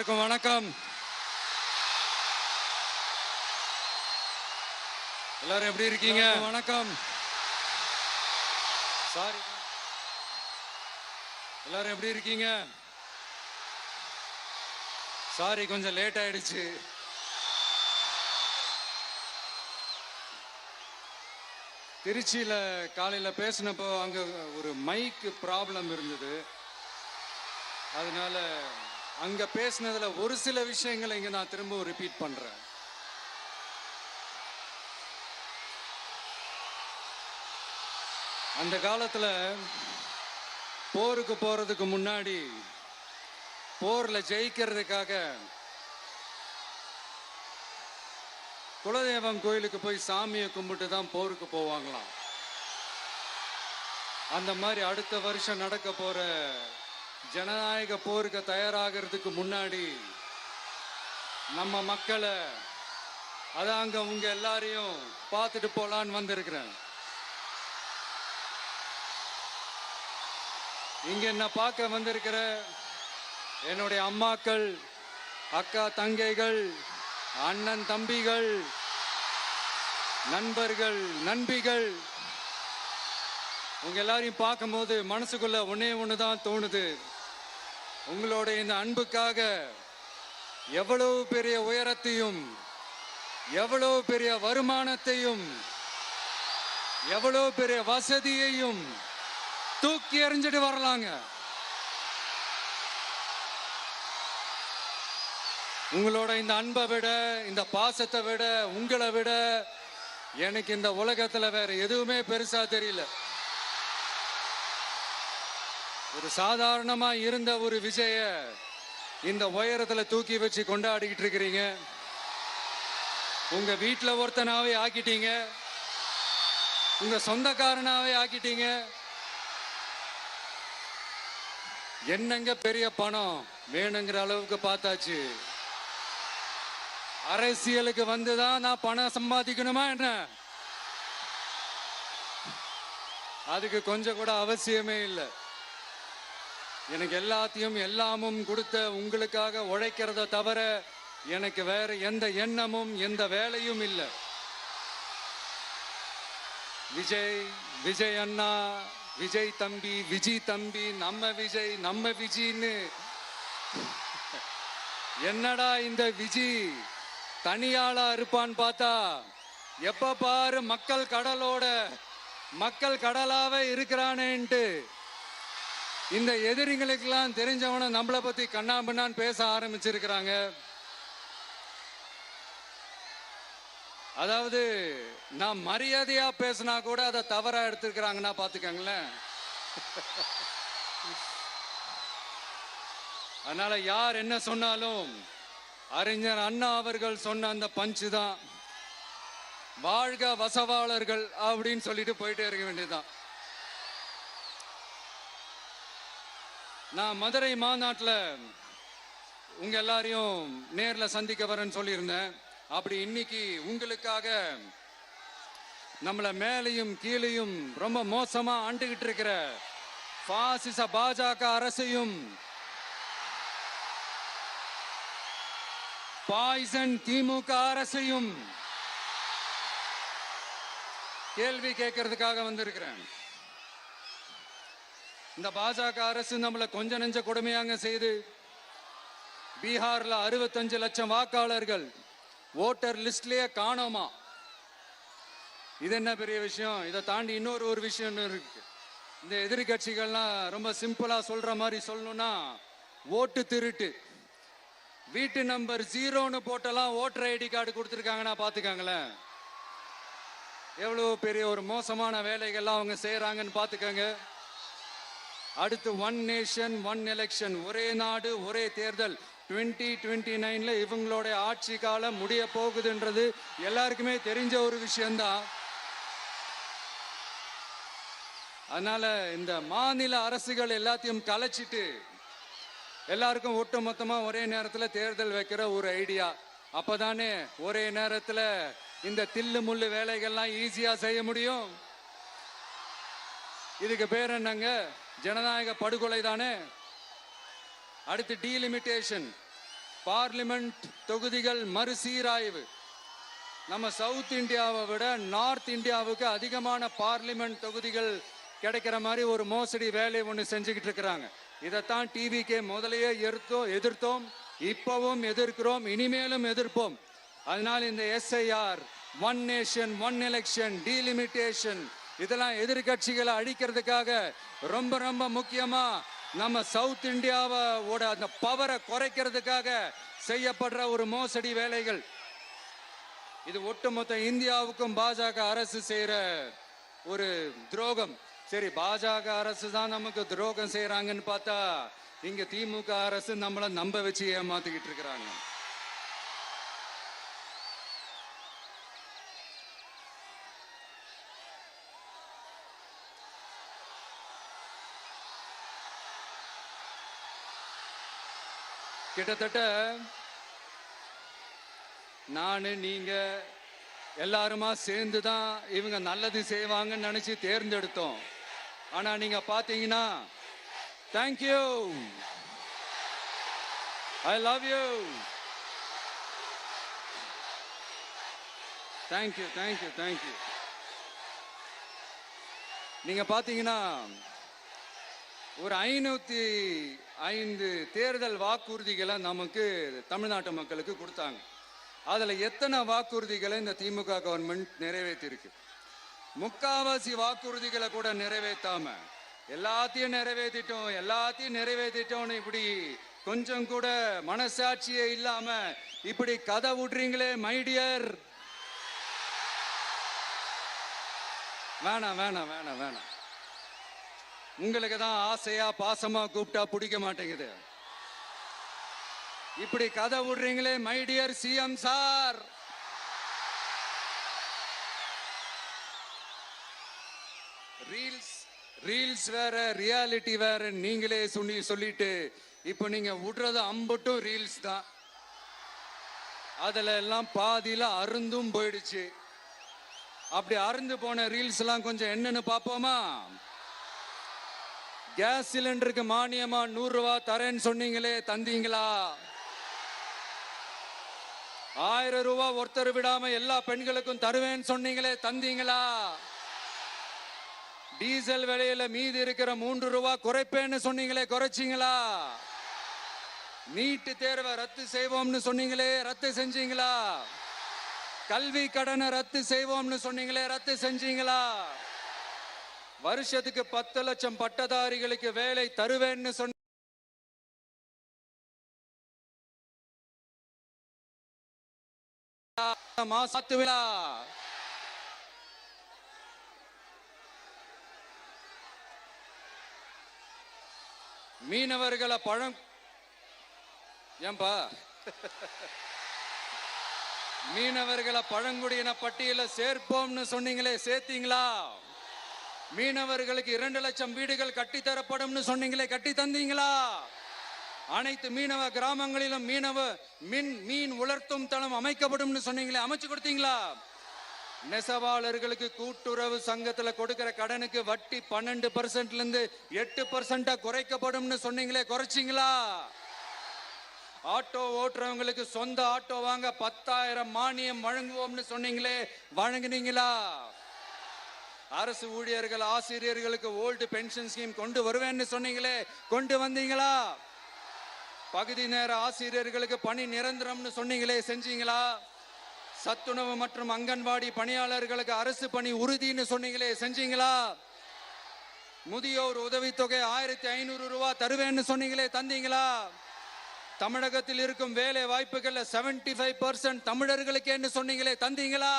எல்லாருக்கும் வணக்கம். எல்லாரும் எப்படி இருக்கீங்க? வணக்கம். சாரி, எல்லாரும் எப்படி இருக்கீங்க? சாரி, கொஞ்சம் லேட் ஆயிடுச்சு. திருச்சியில காலையில பேசினப்போ அங்க ஒரு மைக் ப்ராப்ளம் இருந்தது. அதனால அங்க பேசினதுல ஒரு சில விஷயங்களை இங்க நான் திரும்ப ரிப்பீட் பண்றேன். அந்த காலத்துல போருக்கு போறதுக்கு முன்னாடி போர்ல ஜெயிக்கிறதுக்காக குலதெய்வம் கோயிலுக்கு போய் சாமியை கும்பிட்டு தான் போருக்கு போவாங்களாம். அந்த மாதிரி அடுத்த வருஷம் நடக்க போற ஜனநாயக போருக்கு தயாராகிறதுக்கு முன்னாடி நம்ம மக்களை அதாங்க உங்க எல்லாரையும் பார்த்துட்டு போலான்னு வந்திருக்கிறேன். இங்க என்ன பார்க்க வந்திருக்கிற என்னுடைய அம்மாக்கள், அக்கா தங்கைகள், அண்ணன் தம்பிகள், நண்பர்கள், நண்பிகள், உங்க எல்லாரையும் பார்க்கும்போது மனசுக்குள்ள ஒன்னே ஒண்ணுதான் தோணுது. உங்களோட இந்த அன்புக்காக எவ்வளவு பெரிய உயரத்தையும், எவ்வளவு பெரிய வருமானத்தையும், எவ்வளவு பெரிய வசதியையும் தூக்கி எறிஞ்சிட்டு வரலாங்க. உங்களோட இந்த அன்பை விட, இந்த பாசத்தை விட, உங்களை விட எனக்கு இந்த உலகத்துல வேற எதுவுமே பெருசா தெரியல. ஒரு சாதாரணமா இருந்த ஒரு விஜய இந்த உயரத்துல தூக்கி வச்சு கொண்டாடிக்கிட்டு இருக்கிறீங்க. உங்க வீட்டுல ஒருத்தனாவே ஆக்கிட்டீங்க, உங்க சொந்தக்காரனாவே ஆக்கிட்டீங்க. என்னங்க பெரிய பணம் வேணுங்கிற அளவுக்கு பார்த்தாச்சு. அரசியலுக்கு வந்துதான் நான் பணம் சம்பாதிக்கணுமா என்ன? அதுக்கு கொஞ்சம் கூட அவசியமே இல்லை. எனக்கு எல்லாத்தையும் எல்லாமும் கொடுத்த உங்களுக்காக உழைக்கிறத தவிர எனக்கு வேற எந்த எண்ணமும் எந்த வேலையும் இல்லை. விஜய், விஜய் அண்ணா, விஜய் தம்பி, விஜய் தம்பி, நம்ம விஜய், நம்ம விஜய்னு என்னடா இந்த விஜய் தனியாளா இருப்பான்னு பார்த்தா எப்ப பாரு மக்கள் கடலோட மக்கள் கடலாவே இருக்கிறானேன்ட்டு இந்த எதிரிகளுக்கெல்லாம் தெரிஞ்சவன நம்மளை பத்தி கண்ணாபின்னான்னு பேச ஆரம்பிச்சிருக்கிறாங்க. அதாவது நான் மரியாதையா பேசினா கூட அதை தவறா எடுத்துக்கிறாங்கன்னா பாத்துக்கங்களேன். அதனால யார் என்ன சொன்னாலும் அறிஞர் அண்ணா அவர்கள் சொன்ன அந்த பஞ்சு தான், வாழ்க வசவாளர்கள் அப்படின்னு சொல்லிட்டு போயிட்டே இருக்க வேண்டியதுதான். நான் மதுரை மாநாட்டில் உங்க எல்லாரையும் நேர்ல சந்திக்க வரேன்னு சொல்லியிருந்தேன். அப்படி இன்னைக்கு உங்களுக்காக நம்மள மேலையும் கீழையும் ரொம்ப மோசமா ஆண்டுகிட்டு இருக்கிற பாசிச பாஜக அரசையும் பாய்சன் திமுக அரசையும் கேள்வி கேட்கறதுக்காக வந்திருக்கிறேன். இந்த பாஜக அரசு நம்மளை கொஞ்ச நெஞ்ச கொடுமையாங்க செய்து பீகார்ல 65 லட்சம் வாக்காளர்கள் ஓட்டர் லிஸ்ட்லயே காணோமா. இது என்ன பெரிய விஷயம்? இதை தாண்டி இன்னொரு விஷயம் இருக்கு. இந்த எதிர்கட்சிகள்லாம் ரொம்ப சிம்பிளா சொல்ற மாதிரி சொல்லணும்னா ஓட்டு திருட்டு. வீட்டு நம்பர் 0ன்னு போட்டெல்லாம் ஓட்டர் ஐடி கார்டு கொடுத்துருக்காங்கன்னா பாத்துக்காங்களேன். எவ்வளவு பெரிய ஒரு மோசமான வேலைகள்லாம் அவங்க செய்யறாங்கன்னு பாத்துக்கங்க. அடுத்து ஒன் நேஷன் ஒன் எலெக்ஷன், ஒரே நாடு ஒரே தேர்தல் 2029ல இவங்களோட ஆட்சி காலம் முடிய போகுதுன்றது எல்லாருக்குமே தெரிஞ்ச ஒரு விஷயம்தான். அதனால இந்த மாநில அரசுகள் எல்லாத்தையும் கலைச்சிட்டு எல்லாருக்கும் ஒட்டு மொத்தமா ஒரே நேரத்தில் தேர்தல் வைக்கிற ஒரு ஐடியா. அப்பதானே ஒரே நேரத்தில் இந்த தில்லு முள்ளு வேலைகள்லாம் ஈஸியா செய்ய முடியும். இதுக்கு பேர் என்னங்க? ஜனநாயக படுகொலை தானே. அடுத்து டீலிமிட்டேஷன். பார்லிமெண்ட் தொகுதிகள் மறுசீராய்வு. நம்ம சவுத் இந்தியாவை விட நார்த் இந்தியாவுக்கு அதிகமான பார்லிமெண்ட் தொகுதிகள் கிடைக்கிற மாதிரி ஒரு மோசடி வேலை ஒன்று செஞ்சுக்கிட்டு இருக்கிறாங்க. இதைத்தான் டிவிகே முதலையே எதிர்த்தோம், இப்பவும் எதிர்க்கிறோம், இனிமேலும் எதிர்ப்போம். அதனால இந்த SIR, one nation one election, delimitation, இதெல்லாம் எதிர்கட்சிகளை அழிக்கிறதுக்காக ரொம்ப ரொம்ப முக்கியமா நம்ம சவுத் இந்தியாவோட அந்த பவரை குறைக்கிறதுக்காக செய்யப்படுற ஒரு மோசடி வேலைகள். இது ஒட்டுமொத்த இந்தியாவுக்கும் பாஜக அரசு செய்யற ஒரு துரோகம். சரி, பாஜக அரசு தான் நமக்கு துரோகம் செய்யறாங்கன்னு பார்த்தா இங்க திமுக அரசு நம்மள நம்ப வச்சு ஏமாத்திக்கிட்டு இருக்கிறாங்க. கிட்டத்தட்ட நானு நீங்க எல்லாருமா சேர்ந்து தான் இவங்க நல்லது செய்வாங்கன்னு நினைச்சு தேர்ந்தெடுத்தோம். ஆனா நீங்க பாத்தீங்கன்னா, thank you, I love you, thank you thank you thank you. நீங்க பாத்தீங்கன்னா ஒரு 505 தேர்தல் வாக்குறுதிகளை நமக்கு தமிழ்நாட்டு மக்களுக்கு கொடுத்தாங்க. அதுல எத்தனை வாக்குறுதிகளை இந்த திமுக கவர்மெண்ட் நிறைவேற்றிருக்கு? முக்காவாசி வாக்குறுதிகளை கூட நிறைவேற்றாம எல்லாத்தையும் நிறைவேற்றிட்டோம் இப்படி கொஞ்சம் கூட மனசாட்சியே இல்லாம இப்படி கதை விடுறீங்களே மைடியர். வேணாம் வேணாம் வேணாம் வேணாம். உங்களுக்கு தான் ஆசையா பாசமா கூப்பிட்டா பிடிக்க மாட்டேங்குது. இப்படி கதை விடுறீங்களே my dear CM sir. Reels வேற, ரியாலிட்டி வேற நீங்களே சொல்லிட்டு இப்ப நீங்க விடுறது அம்பட்டும் ரீல்ஸ் தான். அதுல எல்லாம் பாதியில அருந்தும் போயிடுச்சு. அப்படி அருந்து போன ரீல்ஸ் எல்லாம் கொஞ்சம் என்னன்னு பாப்போமா? கேஸ் சிலிண்டருக்கு மானியமா 100 ரூபாய் தரேன்னு சொன்னீங்களே, தந்தீங்களா? 1000 ரூபாய் ஒருத்தர் விடாம எல்லா பெண்களுக்கும் தருவேன்னு சொன்னீங்களே, தந்தீங்களா? டீசல் விலையில மீதி இருக்கிற 3 ரூபாய் குறைப்பேன்னு சொன்னீங்களே, குறைச்சிங்களா? நீட்டு தேர்வை ரத்து செய்வோம்னு சொன்னீங்களே, ரத்து செஞ்சீங்களா? கல்வி கடனை ரத்து செய்வோம்னு சொன்னீங்களே, ரத்து செஞ்சீங்களா? வருஷத்துக்கு 10 லட்சம் பட்டதாரிகளுக்கு வேலை தருவேன்னு சொன்ன மீனவர்களை மீனவர்களை பழங்குடியின பட்டியல சேர்ப்போம்னு சொன்னீங்களே, சேர்த்தீங்களா? மீனவர்களுக்கு 2 லட்சம் வீடுகள் கட்டித்தரப்படும் சொன்னீங்களே, கட்டி தந்தீங்களா? அனைத்து மீனவ கிராமங்களிலும் மீன் உலர்த்தும் தளம் அமைக்கப்படும் சொன்னீங்களே, அமைச்சு கொடுத்தீங்களா? நெசவாளர்களுக்கு கூட்டுறவு சங்கத்துல கொடுக்கிற கடனுக்கு வட்டி 12% இருந்து 8% குறைக்கப்படும் சொன்னீங்களே, குறைச்சிங்களா? ஆட்டோ ஓட்டுறவங்களுக்கு சொந்த ஆட்டோ வாங்க 10,000 மானியம் வழங்குவோம்னு சொன்னீங்களே, வழங்குனீங்களா? அரசு ஊழியர்கள் ஆசிரியர்களுக்கு ஓல்டு பென்ஷன் ஸ்கீம் கொண்டு வருவேன்னு சொன்னீங்களே, கொண்டு வந்தீங்களா? பகுதி நேர ஆசிரியர்களுக்கு பணி நிரந்தரம்னு சொன்னீங்களே, செஞ்சீங்களா? சத்துணவு மற்றும் அங்கன்வாடி பணியாளர்களுக்கு அரசு பணி உறுதின்னு சொன்னீங்களே, செஞ்சீங்களா? முதியோர் உதவித்தொகை 1500 ரூபாய் தருவேன்னு சொன்னீங்களே, தந்தீங்களா? தமிழகத்தில் இருக்கும் வேலை வாய்ப்புகள்ல 75% தமிழர்களுக்கு சொன்னீங்களே, தந்தீங்களா?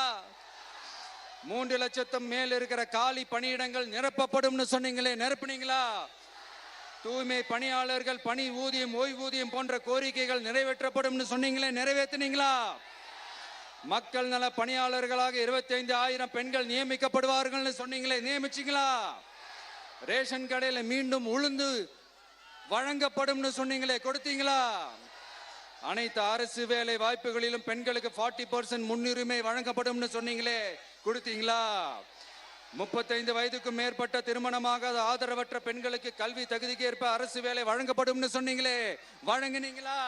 3 லட்சத்தும் மேல் இருக்கிற காலி பணியிடங்கள் நிரப்பப்படும் சொன்னீங்களே, நிரப்புனீங்களா? தூய்மை பணியாளர்கள் பணி ஊதியம், ஓய்வூதியம் போன்ற கோரிக்கைகள் நிறைவேற்றப்படும் சொன்னீங்களே, நிறைவேற்றினீங்களா? மக்கள் நல பணியாளர்களாக 25,000 பெண்கள் நியமிக்கப்படுவார்கள் சொன்னீங்களே, நியமிச்சீங்களா? ரேஷன் கடையில மீண்டும் உளுந்து வழங்கப்படும் சொன்னீங்களே, கொடுத்தீங்களா? அனைத்து அரசு வேலை வாய்ப்புகளிலும் பெண்களுக்கு 40% முன்னுரிமை வழங்கப்படும் சொன்னீங்களே, கொடுத்தீங்களா? 35 வயதுக்கும் மேற்பட்ட திருமணமாகாத ஆதரவற்ற பெண்களுக்கு கல்வி தகுதிக்கு ஏற்ப அரசு வேலை வழங்கப்படும் சொன்னீங்களே, வழங்கினீங்களா?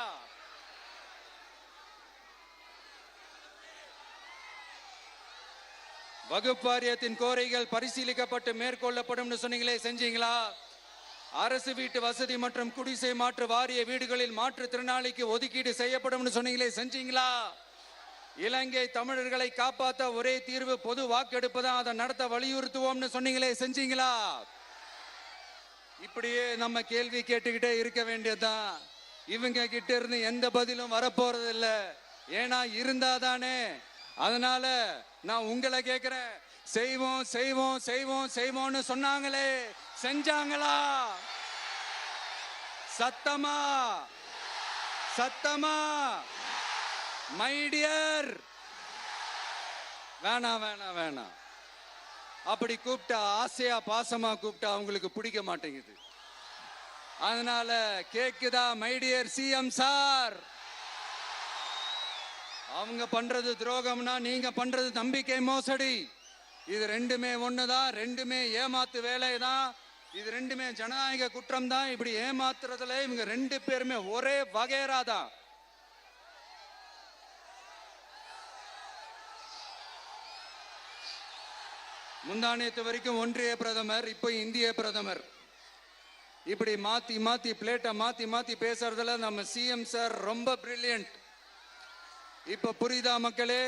வகுப்பு வாரியத்தின் கோரிக்கைகள் பரிசீலிக்கப்பட்டு மேற்கொள்ளப்படும் சொன்னீங்களே, செஞ்சீங்களா? அரசு வீட்டு வசதி மற்றும் குடிசை மாற்று வாரிய வீடுகளில் மாற்றுத்திறனாளிக்கு ஒதுக்கீடு செய்யப்படும் சொன்னீங்களே, செஞ்சீங்களா? இலங்கை தமிழர்களை காப்பாற்ற ஒரே தீர்வு பொது வாக்கெடுப்பு தான், அதை நடத்த வலியுறுத்துவோம்னு சொன்னீங்களே, செஞ்சீங்களா? இப்படியே நம்ம கேள்வி கேட்டுக்கிட்டே இருக்க வேண்டியதுதான். இவங்க கிட்ட இருந்து எந்த பதிலும் வரப்போறது இல்லை. ஏன்னா இருந்தாதானே. அதனால நான் உங்களை கேட்கிறேன், செய்வோம் செய்வோம் செய்வோம் செய்வோம்னு சொன்னாங்களே, செஞ்சாங்களா? சத்தமா சத்தமா? மை டியர், வேணாம் வேணாம் வேணாம். அப்படி கூப்பிட்டா, ஆசையா பாசமா கூப்பிட்டா அவங்களுக்கு பிடிக்க மாட்டேங்குது. அதனால கேக்குதா மை டியர் சிஎம் சார்? அவங்க பண்றது துரோகம்னா நீங்க பண்றது நம்பிக்கை மோசடி. இது ரெண்டுமே ஒண்ணுதான், ரெண்டுமே ஏமாத்து வேலை தான். இது ரெண்டுமே ஜனநாயக குற்றம் தான். இப்படி ஏமாத்துறதுல இவங்க ரெண்டு பேருமே ஒரே வகைரா தான். முந்தானேத்து வரைக்கும் ஒன்றிய பிரதமர், இப்ப இந்திய பிரதமர். இப்படி மாத்தி மாத்தி பிளேட்டை மாத்தி மாத்தி பேசுறதுல நம்ம சிஎம் சார் ரொம்ப பிரில்லியன்ட். இப்ப புரியுதா மக்களே?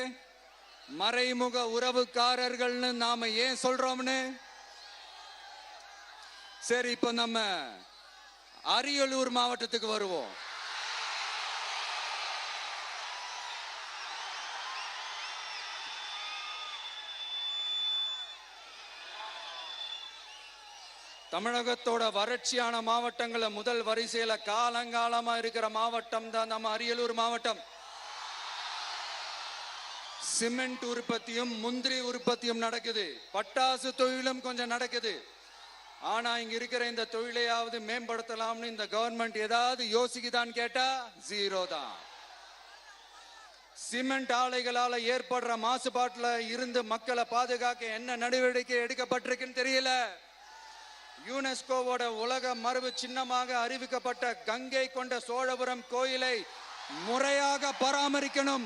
மறைமுக உறவுக்காரர்கள்னு நாம ஏன் சொல்றோம்னு. சரி, இப்ப நம்ம அரியலூர் மாவட்டத்துக்கு வருவோம். தமிழகத்தோட வறட்சியான மாவட்டங்கள முதல் வரிசையில காலங்காலமா இருக்கிற மாவட்டம் தான் நம்ம அரியலூர் மாவட்டம். சிமெண்ட் உற்பத்தியும் முந்திரி உற்பத்தியும் நடக்குது. பட்டாசு தொழிலும் கொஞ்சம் நடக்குது. ஆனா இங்க இருக்கிற இந்த தொழிலையாவது மேம்படுத்தலாம்னு இந்த கவர்மெண்ட் ஏதாவது யோசிக்குதான்னு கேட்டா ஜீரோ தான். சிமெண்ட் ஆலைகளால ஏற்படுற மாசுபாட்டுல இருந்து மக்களை பாதுகாக்க என்ன நடவடிக்கை எடுக்கப்பட்டிருக்குன்னு தெரியல. யுனெஸ்கோவோட உலக மரபு சின்னமாக அறிவிக்கப்பட்ட கங்கை கொண்ட சோழபுரம் கோயிலை முறையாக பராமரிக்கணும்.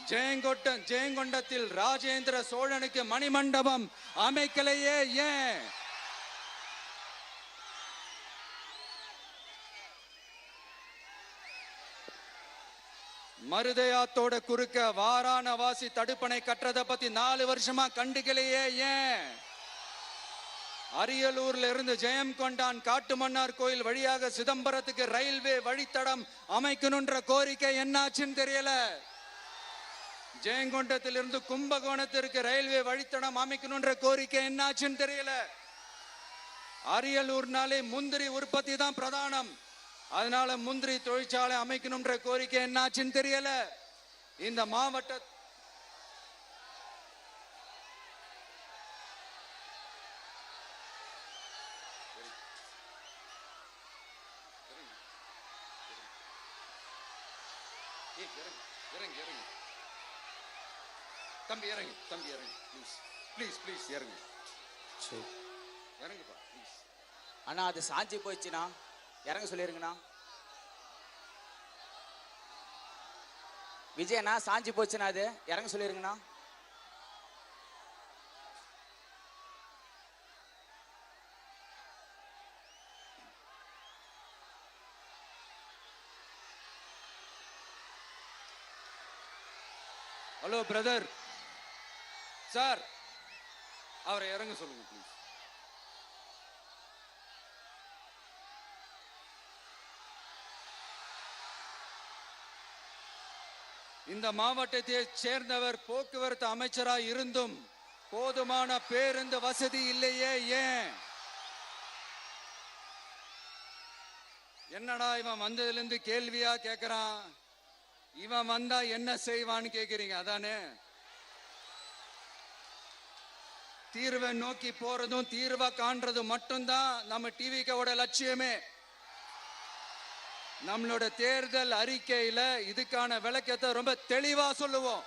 ஜெயங்கொண்டத்தில் ராஜேந்திர சோழனுக்கு மணிமண்டபம் அமைக்கலையே ஏன்? மருதையாத்தோட குறுக்க வாராணவாசி தடுப்பணை கட்டுறதை பத்தி 4 வருஷமா கண்டுக்கலையே ஏன்? அரியலூர்ல இருந்து ஜெயங்கொண்டான் காட்டுமன்னார் கோயில் வழியாக சிதம்பரத்துக்கு ரயில்வே வழித்தடம் அமைக்கணும்ன்ற கோரிக்கை என்னாச்சுன்னு தெரியல. ஜெயங்கொண்டத்திலிருந்து கும்பகோணத்திற்கு ரயில்வே வழித்தடம் அமைக்கணும்ன்ற கோரிக்கை என்னாச்சுன்னு தெரியல. அரியலூர்னாலே முந்திரி உற்பத்தி தான் பிரதானம். அதனால முந்திரி தொழிற்சாலை அமைக்கணும்ன்ற கோரிக்கை என்னாச்சுன்னு தெரியல. இந்த மாவட்ட தம்பி இறங்கு, தம்பி இறங்கு, ப்ளீஸ் ப்ளீஸ் ப்ளீஸ் இறங்கு. சரி இறங்குப்பா ப்ளீஸ். அண்ணா அது சாஞ்சி போயிடுச்சுண்ணா, இறங்க சொல்லிருங்கண்ணா. விஜயண்ணா சாஞ்சி போச்சுண்ணா, அது இறங்க சொல்லிருங்கண்ணா. ஹலோ பிரதர் சார், அவரை இறங்க சொல்லுங்க ப்ளீஸ். இந்த மாவட்டத்தை சேர்ந்தவர் போக்குவரத்து அமைச்சராக இருந்தும் போதுமான பேருந்து வசதி இல்லையே ஏன்? என்னடா இவன் வந்ததுல இருந்து கேள்வியா கேட்கிறான். இவன் வந்தா என்ன செய்வான்னு கேக்குறீங்க அதானே? தீர்வை நோக்கி போறதும் தீர்வை காண்றதும் மட்டும்தான் நம்ம டிவிக்கோட லட்சியமே. நம்மளோட தேர்தல் அறிக்கையில இதுக்கான விளக்கத்தை ரொம்ப தெளிவா சொல்லுவோம்.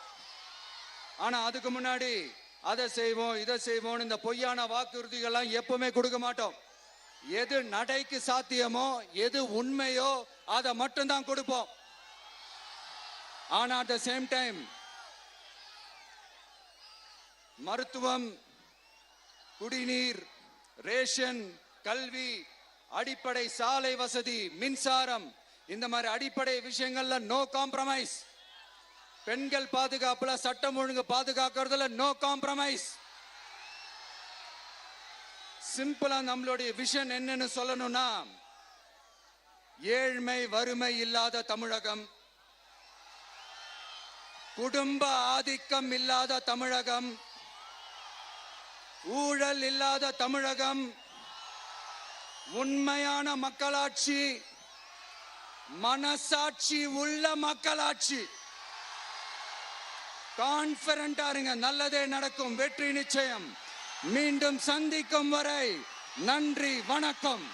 ஆனா அதுக்கு முன்னாடி அதை செய்வோம் இதை செய்வோம் இந்த பொய்யான வாக்குறுதிகள்லாம் எப்பவுமே கொடுக்க மாட்டோம். எது நடைக்கு சாத்தியமோ எது உண்மையோ அதை மட்டும்தான் கொடுப்போம். ஆனா அட் த சேம் டைம் மருத்துவம், குடிநீர், ரேஷன், கல்வி, அடிப்படை சாலை வசதி, மின்சாரம், இந்த மாதிரி அடிப்படை விஷயங்கள்ல நோ காம்ப்ரமைஸ். பெண்கள் பாதுகாப்புல, சட்டம் ஒழுங்கு பாதுகாக்கிறதுல நோ காம்ப்ரமைஸ். சிம்பிளா நம்மளுடைய விஷன் என்னன்னு சொல்லணும்னா, ஏழ்மை வறுமை இல்லாத தமிழகம், குடும்ப ஆதிக்கம் இல்லாத தமிழகம், ஊழல் இல்லாத தமிழகம், உண்மையான மக்களாட்சி, மனசாட்சி உள்ள மக்களாட்சி. கான்பிடண்டா இருங்க, நல்லதே நடக்கும், வெற்றி நிச்சயம். மீண்டும் சந்திக்கும் வரை நன்றி, வணக்கம்.